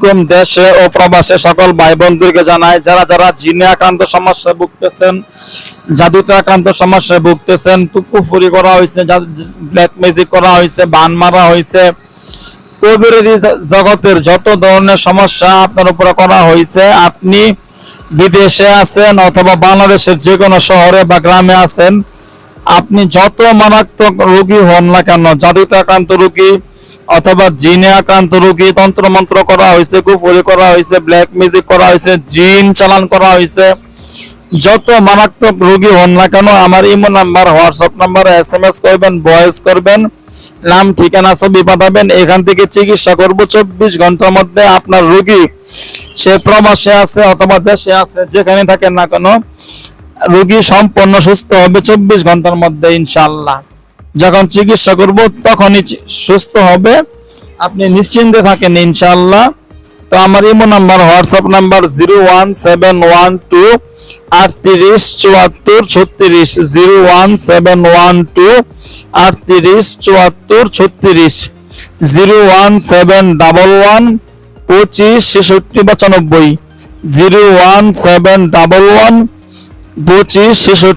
আলাইকুম। দেশে ও প্রবাসে সকল ভাই বন্ধুকে জানাই, যারা যারা জিনে আক্রান্ত সমস্যায় ভুগতেছেন, জাদুতে আক্রান্ত সমস্যায় ভুগতেছেন, কুফরি করা হয়েছে, ব্ল্যাক ম্যাজিক করা হয়েছে, বান মারা হয়েছে, কবিরাজি জগতের যত ধরনের সমস্যা আপনার উপরে করা হয়েছে, আপনি বিদেশে আছেন অথবা বাংলাদেশের যে কোনো শহরে বা গ্রামে আছেন, আপনি যত মারাত্মক রোগী হন না কেন, জাদুতে আক্রান্ত রোগী অথবা জিনে আক্রান্ত রোগী, তন্ত্রমন্ত্র করা হয়েছে, কুফরি করা হয়েছে, ব্ল্যাক ম্যাজিক করা হয়েছে, জিন চালান করা হয়েছে, যত মারাত্মক রোগী হন না কেন, আমার ইমো নাম্বার, হোয়াটসঅ্যাপ নাম্বারে SMS করবেন, ভয়েস করবেন, নাম ঠিকানা ছবি পাঠাবেন। এখান থেকে চিকিৎসা করব 24 ঘন্টার মধ্যে। আপনার রোগী সে প্রবাসে আছে অথবা দেশে আছে, যেখানে থাকেন না কেন, রোগী সম্পূর্ণ সুস্থ হবে 24 ঘন্টার মধ্যে ইনশাআল্লাহ। যখন চিকিৎসা করব তখনই সুস্থ হবে, আপনি নিশ্চিন্তে থাকেন ইনশাআল্লাহ। তো আমার ইমো নাম্বার, হোয়াটসঅ্যাপ নাম্বার 01712 38 74 36, 01712 38 74 36, 01711 25 66 95, 01711 25 66